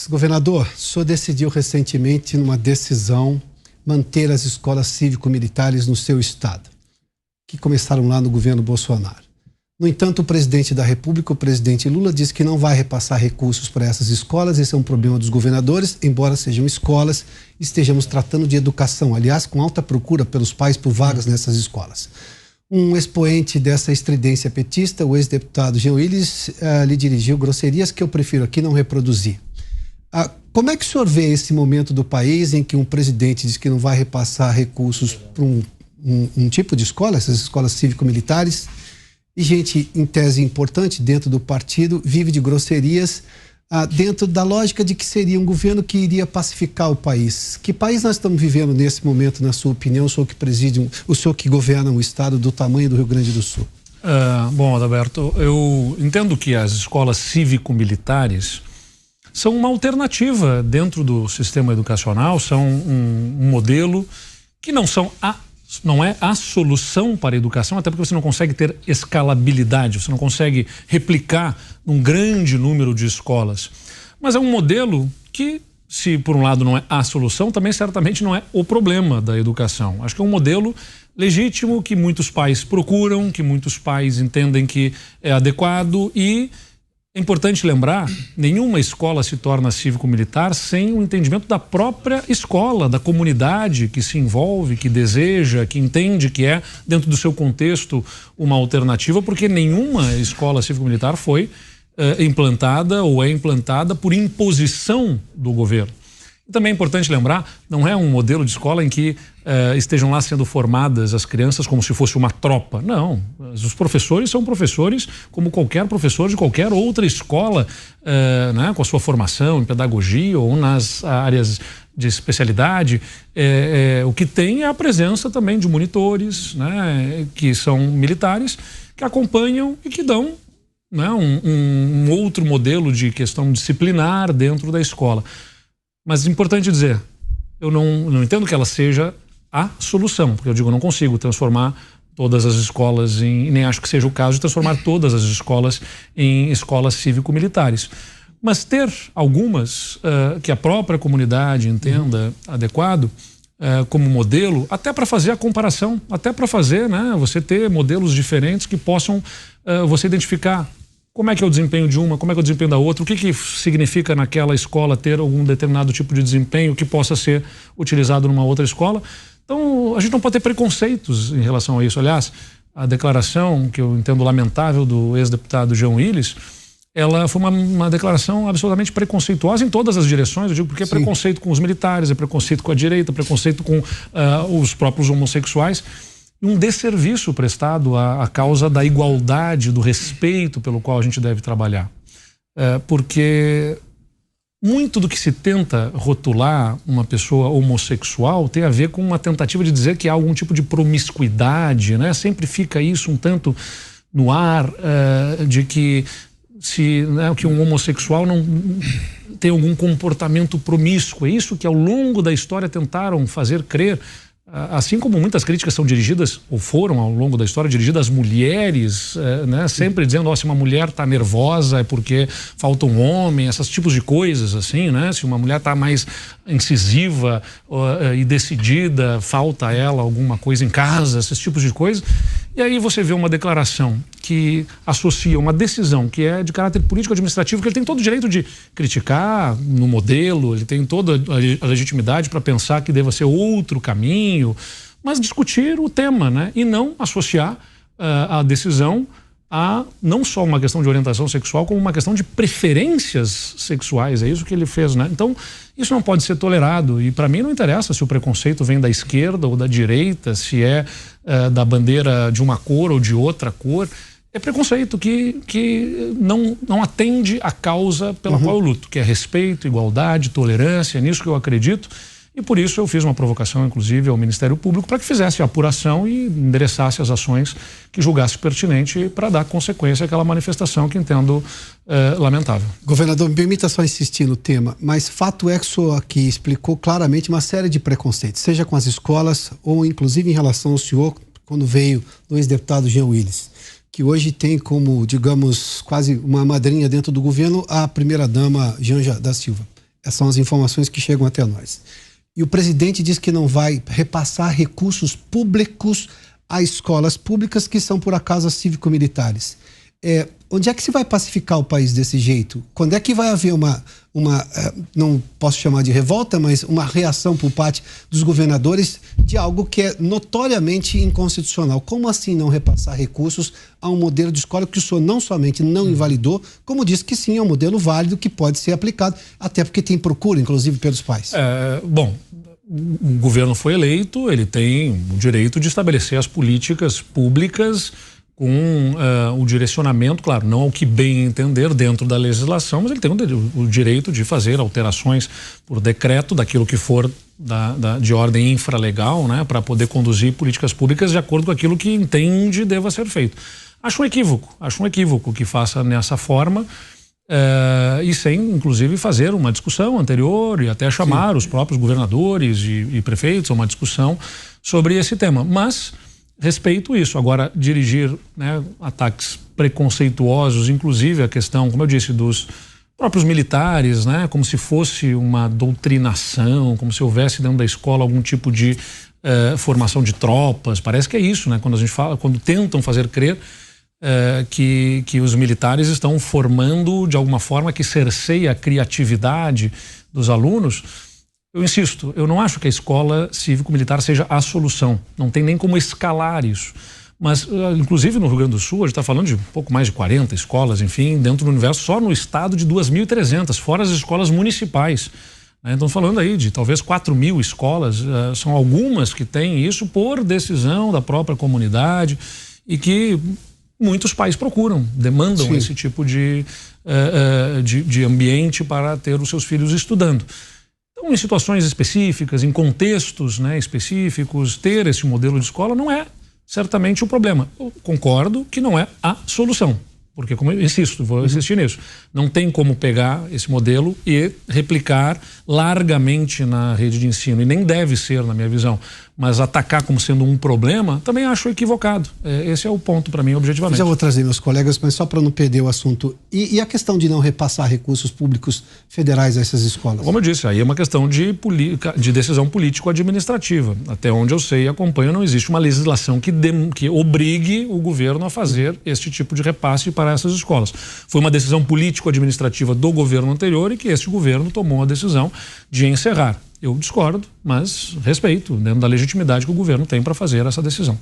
Governador, o senhor decidiu recentemente, numa decisão, manter as escolas cívico-militares no seu estado, que começaram lá no governo Bolsonaro. No entanto, o presidente da República, o presidente Lula, disse que não vai repassar recursos para essas escolas. Esse é um problema dos governadores, embora sejam escolas, estejamos tratando de educação, aliás, com alta procura pelos pais por vagas nessas escolas. Um expoente dessa estridência petista, o ex-deputado Jean Willis, lhe dirigiu grosserias que eu prefiro aqui não reproduzir. Como é que o senhor vê esse momento do país em que um presidente diz que não vai repassar recursos para um tipo de escola, essas escolas cívico-militares, e gente, em tese importante, dentro do partido, vive de grosserias, dentro da lógica de que seria um governo que iria pacificar o país? Que país nós estamos vivendo nesse momento, na sua opinião, o senhor que preside, o senhor que governa um estado do tamanho do Rio Grande do Sul? Bom, Adalberto, eu entendo que as escolas cívico-militares são uma alternativa dentro do sistema educacional, são um modelo que não é a solução para a educação, até porque você não consegue ter escalabilidade, você não consegue replicar num grande número de escolas. Mas é um modelo que, se por um lado não é a solução, também certamente não é o problema da educação. Acho que é um modelo legítimo que muitos pais procuram, que muitos pais entendem que é adequado e é importante lembrar, nenhuma escola se torna cívico-militar sem o entendimento da própria escola, da comunidade que se envolve, que deseja, que entende que é, dentro do seu contexto, uma alternativa, porque nenhuma escola cívico-militar foi implantada ou é implantada por imposição do governo. E também é importante lembrar, não é um modelo de escola em que estejam lá sendo formadas as crianças como se fosse uma tropa. Não, os professores são professores como qualquer professor de qualquer outra escola, né, com a sua formação em pedagogia ou nas áreas de especialidade. O que tem é a presença também de monitores, né, que são militares, que acompanham e que dão, né, um outro modelo de questão disciplinar dentro da escola. Mas é importante dizer, eu não entendo que ela seja a solução, porque eu digo, eu não consigo transformar todas as escolas nem acho que seja o caso de transformar todas as escolas em escolas cívico-militares. Mas ter algumas que a própria comunidade entenda adequado como modelo, até para fazer a comparação, até para fazer, né, você ter modelos diferentes que possam você identificar como é que é o desempenho de uma, como é que é o desempenho da outra, o que significa naquela escola ter algum determinado tipo de desempenho que possa ser utilizado numa outra escola. Então, a gente não pode ter preconceitos em relação a isso. Aliás, a declaração, que eu entendo lamentável, do ex-deputado Jean Willis, ela foi uma declaração absolutamente preconceituosa em todas as direções. Eu digo porque é preconceito com os militares, é preconceito com a direita, é preconceito com os próprios homossexuais. Um desserviço prestado à causa da igualdade, do respeito pelo qual a gente deve trabalhar. Porque muito do que se tenta rotular uma pessoa homossexual tem a ver com uma tentativa de dizer que há algum tipo de promiscuidade, né? Sempre fica isso um tanto no ar, de que que um homossexual não tem algum comportamento promíscuo. É isso que ao longo da história tentaram fazer crer. Assim como muitas críticas são dirigidas, ou foram ao longo da história, dirigidas às mulheres, né? Sempre dizendo, se uma mulher está nervosa é porque falta um homem, esses tipos de coisas, assim, né? Se uma mulher está mais incisiva e decidida, falta a ela alguma coisa em casa, esses tipos de coisas. E aí você vê uma declaração que associa uma decisão que é de caráter político-administrativo, que ele tem todo o direito de criticar no modelo, ele tem toda a legitimidade para pensar que deva ser outro caminho, mas discutir o tema, né? E não associar a decisão a não só uma questão de orientação sexual, como uma questão de preferências sexuais. É isso que ele fez, né? Então, isso não pode ser tolerado. E para mim não interessa se o preconceito vem da esquerda ou da direita, se é da bandeira de uma cor ou de outra cor. É preconceito que não atende à causa pela qual eu luto, que é respeito, igualdade, tolerância, é nisso que eu acredito. E por isso eu fiz uma provocação, inclusive, ao Ministério Público para que fizesse a apuração e endereçasse as ações que julgasse pertinente para dar consequência àquela manifestação que entendo lamentável. Governador, me permita só insistir no tema, mas fato é que o senhor aqui explicou claramente uma série de preconceitos, seja com as escolas ou inclusive em relação ao senhor, quando veio do ex-deputado Jean Willis, que hoje tem como, digamos, quase uma madrinha dentro do governo, a primeira-dama Janja da Silva. Essas são as informações que chegam até nós. E o presidente diz que não vai repassar recursos públicos a escolas públicas que são, por acaso, as cívico-militares. Onde é que se vai pacificar o país desse jeito? Quando é que vai haver não posso chamar de revolta, mas uma reação por parte dos governadores de algo que é notoriamente inconstitucional? Como assim não repassar recursos a um modelo de escola que o senhor não somente não invalidou, como disse que sim, é um modelo válido que pode ser aplicado, até porque tem procura, inclusive, pelos pais? Bom, o governo foi eleito, ele tem o direito de estabelecer as políticas públicas com o direcionamento, claro, não ao que bem entender dentro da legislação, mas ele tem o direito de fazer alterações por decreto daquilo que for de ordem infralegal, né, para poder conduzir políticas públicas de acordo com aquilo que entende deva ser feito. Acho um equívoco que faça nessa forma, e sem, inclusive, fazer uma discussão anterior e até chamar os próprios governadores e prefeitos a uma discussão sobre esse tema. Mas respeito isso. Agora, dirigir, né, ataques preconceituosos, inclusive a questão, como eu disse, dos próprios militares, né, como se fosse uma doutrinação, como se houvesse dentro da escola algum tipo de formação de tropas. Parece que é isso, né? Quando a gente fala, quando tentam fazer crer que os militares estão formando de alguma forma que cerceia a criatividade dos alunos. Eu insisto, eu não acho que a escola cívico-militar seja a solução. Não tem nem como escalar isso. Mas, inclusive no Rio Grande do Sul, a gente está falando de um pouco mais de 40 escolas, enfim, dentro do universo, só no estado de 2.300, fora as escolas municipais. Estão falando aí de talvez 4.000 escolas, são algumas que têm isso por decisão da própria comunidade e que muitos pais procuram, demandam esse tipo de ambiente para ter os seus filhos estudando. Então, em situações específicas, em contextos, né, específicos, ter esse modelo de escola não é certamente o problema. Eu concordo que não é a solução, porque, como eu insisto, vou insistir nisso, não tem como pegar esse modelo e replicar largamente na rede de ensino, e nem deve ser, na minha visão, mas atacar como sendo um problema, também acho equivocado. Esse é o ponto para mim, objetivamente. Já vou trazer meus colegas, mas só para não perder o assunto. E a questão de não repassar recursos públicos federais a essas escolas? Como eu disse, aí é uma questão de decisão político-administrativa. Até onde eu sei e acompanho, não existe uma legislação que obrigue o governo a fazer este tipo de repasse para essas escolas. Foi uma decisão político-administrativa do governo anterior e que este governo tomou a decisão de encerrar. Eu discordo, mas respeito, dentro da legitimidade que o governo tem para fazer essa decisão.